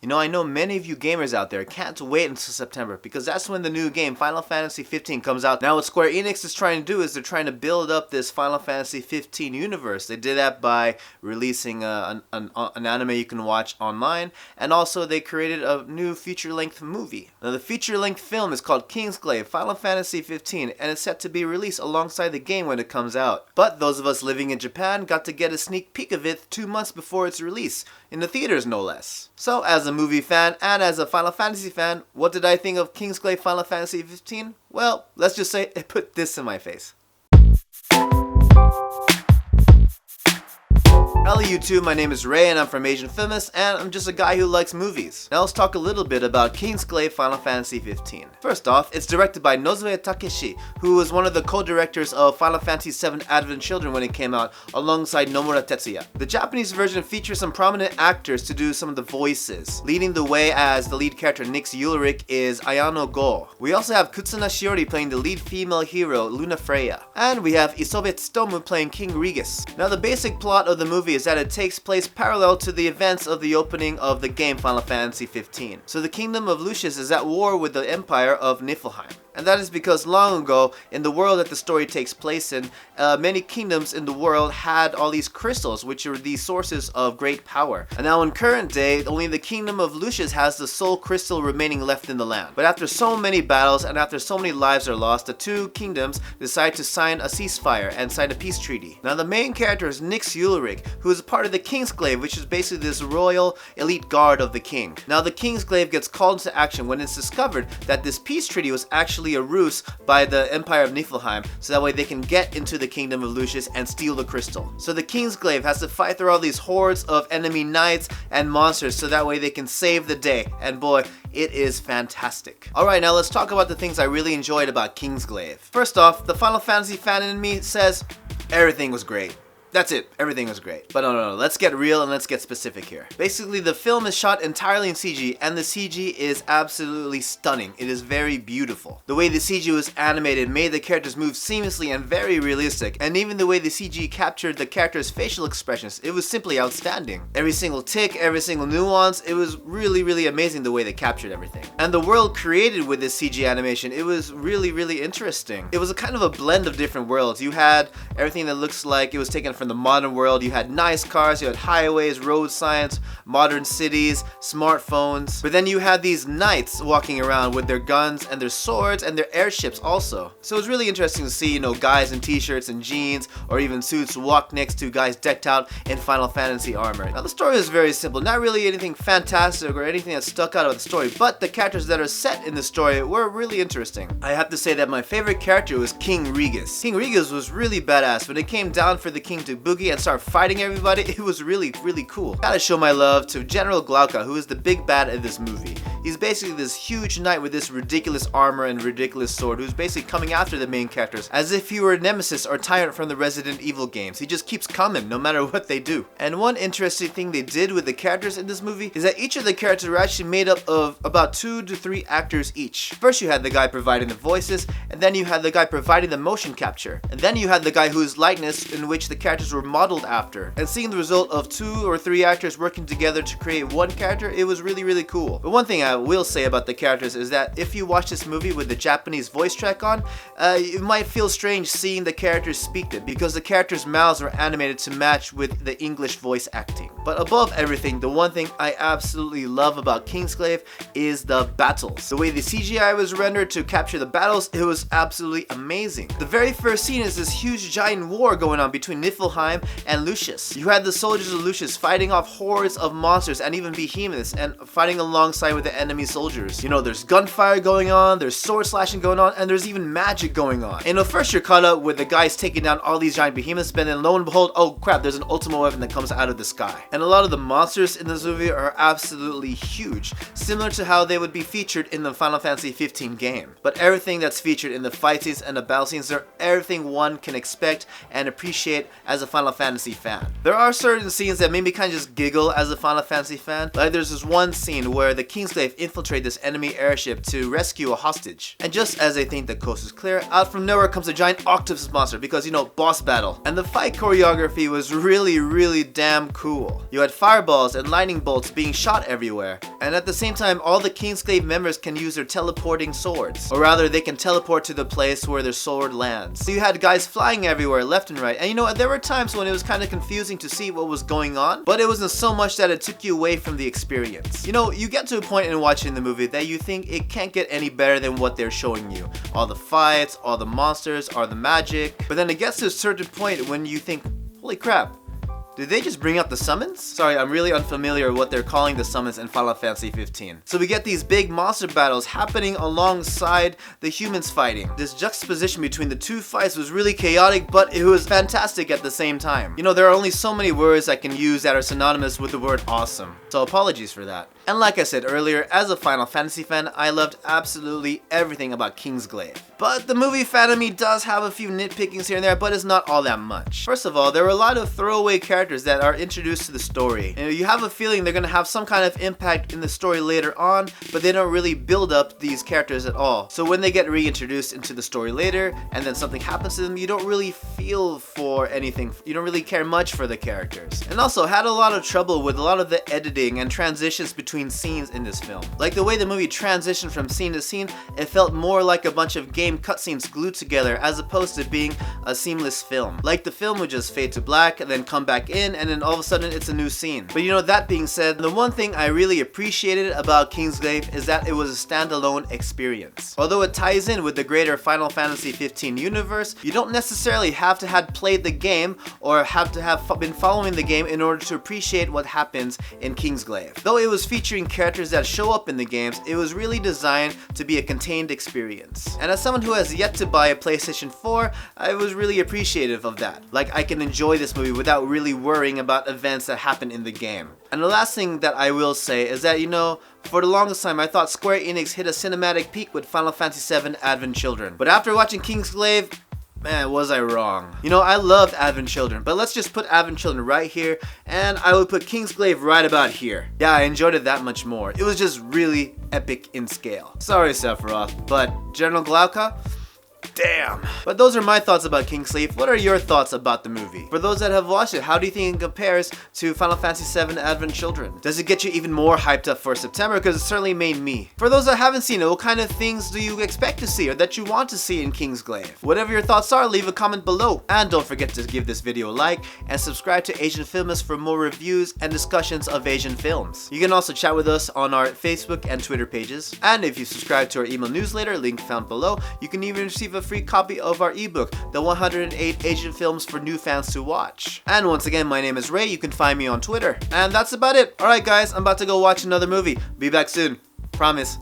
You know, I know many of you gamers out there can't wait until September because that's when the new game Final Fantasy XV comes out. Now what Square Enix is trying to do is they're trying to build up this Final Fantasy XV universe. They did that by releasing an anime you can watch online, and also they created a new feature-length movie. Now the feature-length film is called Kingsglaive Final Fantasy XV, and it's set to be released alongside the game when it comes out. But those of us living in Japan got to get a sneak peek of it 2 months before its release, in the theaters no less. So as a movie fan and as a Final Fantasy fan, what did I think of Kingsglaive Final Fantasy XV? Well, let's just say it put this in my face. Hello YouTube, my name is Ray and I'm from Asian Feminist, and I'm just a guy who likes movies. Now let's talk a little bit about Kingsglaive Final Fantasy XV. First off, it's directed by Nozue Takeshi, who was one of the co-directors of Final Fantasy VII Advent Children when it came out, alongside Nomura Tetsuya. The Japanese version features some prominent actors to do some of the voices. Leading the way as the lead character Nyx Ulrich is Ayano Go. We also have Kutsuna Shiori playing the lead female hero Luna Freya. And we have Isobe Tsutomu playing King Regis. Now the basic plot of the movie is that it takes place parallel to the events of the opening of the game Final Fantasy XV. So the kingdom of Lucius is at war with the empire of Niflheim. And that is because long ago, in the world that the story takes place in, many kingdoms in the world had all these crystals, which are the sources of great power. And now in current day, only the kingdom of Lucius has the sole crystal remaining left in the land. But after so many battles and after so many lives are lost, the two kingdoms decide to sign a ceasefire and sign a peace treaty. Now the main character is Nyx Ulrich, who is part of the Kingsglaive, which is basically this royal elite guard of the king. Now the Kingsglaive gets called into action when it's discovered that this peace treaty was actually a ruse by the Empire of Niflheim, so that way they can get into the kingdom of Lucius and steal the crystal. So the Kingsglaive has to fight through all these hordes of enemy knights and monsters so that way they can save the day, and boy, it is fantastic. Alright, now let's talk about the things I really enjoyed about Kingsglaive. First off, the Final Fantasy fan in me says everything was great. That's it, everything was great. But no, let's get real and let's get specific here. Basically, the film is shot entirely in CG, and the CG is absolutely stunning. It is very beautiful. The way the CG was animated made the characters move seamlessly and very realistic, and even the way the CG captured the characters' facial expressions, it was simply outstanding. Every single tick, every single nuance, it was really amazing the way they captured everything. And the world created with this CG animation, it was really interesting. It was a kind of a blend of different worlds. You had everything that looks like it was taken from the modern world. You had nice cars, you had highways, road signs, modern cities, smartphones. But then you had these knights walking around with their guns and their swords and their airships also. So it was really interesting to see, you know, guys in t-shirts and jeans or even suits walk next to guys decked out in Final Fantasy armor. Now the story is very simple, not really anything fantastic or anything that stuck out of the story, but the characters that are set in the story were really interesting. I have to say that my favorite character was King Regis. King Regis was really badass. When it came down for the king to boogie and start fighting everybody, it was really cool. Gotta show my love to General Glauca, who is the big bad in this movie. He's basically this huge knight with this ridiculous armor and ridiculous sword who's basically coming after the main characters as if he were a nemesis or tyrant from the Resident Evil games. He just keeps coming no matter what they do. And one interesting thing they did with the characters in this movie is that each of the characters were actually made up of about 2 to 3 actors each. First you had the guy providing the voices, and then you had the guy providing the motion capture, and then you had the guy whose likeness in which the characters were modeled after. And seeing the result of 2 or 3 actors working together to create one character, it was really cool. But one thing I will say about the characters is that if you watch this movie with the Japanese voice track on, you might feel strange seeing the characters speak it, because the characters' mouths were animated to match with the English voice acting. But above everything, the one thing I absolutely love about Kingsglaive is the battles. The way the CGI was rendered to capture the battles, it was absolutely amazing. The very first scene is this huge giant war going on between Niflheim and Lucius. You had the soldiers of Lucius fighting off hordes of monsters and even behemoths and fighting alongside with the enemy soldiers. You know, there's gunfire going on, there's sword slashing going on, and there's even magic going on. And first you're caught up with the guys taking down all these giant behemoths, but then lo and behold, oh crap, there's an ultimate weapon that comes out of the sky. And a lot of the monsters in this movie are absolutely huge, similar to how they would be featured in the Final Fantasy XV game. But everything that's featured in the fight scenes and the battle scenes are everything one can expect and appreciate as a Final Fantasy fan. There are certain scenes that made me kind of just giggle as a Final Fantasy fan. Like there's this one scene where the Kingsglaive infiltrate this enemy airship to rescue a hostage. And just as they think the coast is clear, out from nowhere comes a giant octopus monster because, you know, boss battle. And the fight choreography was really damn cool. You had fireballs and lightning bolts being shot everywhere. And at the same time, all the Kingsglaive members can use their teleporting swords. Or rather, they can teleport to the place where their sword lands. So you had guys flying everywhere, left and right. And you know what, there were times when it was kind of confusing to see what was going on, but it wasn't so much that it took you away from the experience. You know, you get to a point in watching the movie that you think it can't get any better than what they're showing you. All the fights, all the monsters, all the magic. But then it gets to a certain point when you think, holy crap, did they just bring out the summons? Sorry, I'm really unfamiliar with what they're calling the summons in Final Fantasy XV. So we get these big monster battles happening alongside the humans fighting. This juxtaposition between the two fights was really chaotic, but it was fantastic at the same time. You know, there are only so many words I can use that are synonymous with the word awesome. So apologies for that. And like I said earlier, as a Final Fantasy fan, I loved absolutely everything about Kingsglaive. But the movie fan of me does have a few nitpickings here and there, but it's not all that much. First of all, there are a lot of throwaway characters that are introduced to the story. And you have a feeling they're going to have some kind of impact in the story later on, but they don't really build up these characters at all. So when they get reintroduced into the story later, and then something happens to them, you don't really feel for anything. You don't really care much for the characters. And also had a lot of trouble with a lot of the editing and transitions between scenes in this film. Like the way the movie transitioned from scene to scene, it felt more like a bunch of game cutscenes glued together as opposed to being a seamless film. Like the film would just fade to black and then come back in, and then all of a sudden it's a new scene. But you know, that being said, the one thing I really appreciated about Kingsglaive is that it was a standalone experience. Although it ties in with the greater Final Fantasy XV universe, you don't necessarily have to have played the game or have to have been following the game in order to appreciate what happens in Kingsglaive. Though it was featuring characters that show up in the games, it was really designed to be a contained experience. And as someone who has yet to buy a PlayStation 4, I was really appreciative of that. Like, I can enjoy this movie without really worrying about events that happen in the game. And the last thing that I will say is that, you know, for the longest time I thought Square Enix hit a cinematic peak with Final Fantasy VII Advent Children. But after watching Kingsglaive, man, was I wrong. You know, I loved Advent Children, but let's just put Advent Children right here, and I would put Kingsglaive right about here. Yeah, I enjoyed it that much more. It was just really epic in scale. Sorry, Sephiroth, but General Glauca? Damn. But those are my thoughts about Kingsglaive. What are your thoughts about the movie? For those that have watched it, how do you think it compares to Final Fantasy VII Advent Children? Does it get you even more hyped up for September? Because it certainly made me. For those that haven't seen it, what kind of things do you expect to see or that you want to see in Kingsglaive? Whatever your thoughts are, leave a comment below. And don't forget to give this video a like and subscribe to Asian Filmist for more reviews and discussions of Asian films. You can also chat with us on our Facebook and Twitter pages. And if you subscribe to our email newsletter, link found below, you can even receive a free copy of our ebook, The 108 Asian Films for New Fans to Watch. And once again, my name is Ray. You can find me on Twitter. And that's about it. Alright guys, I'm about to go watch another movie. Be back soon. Promise.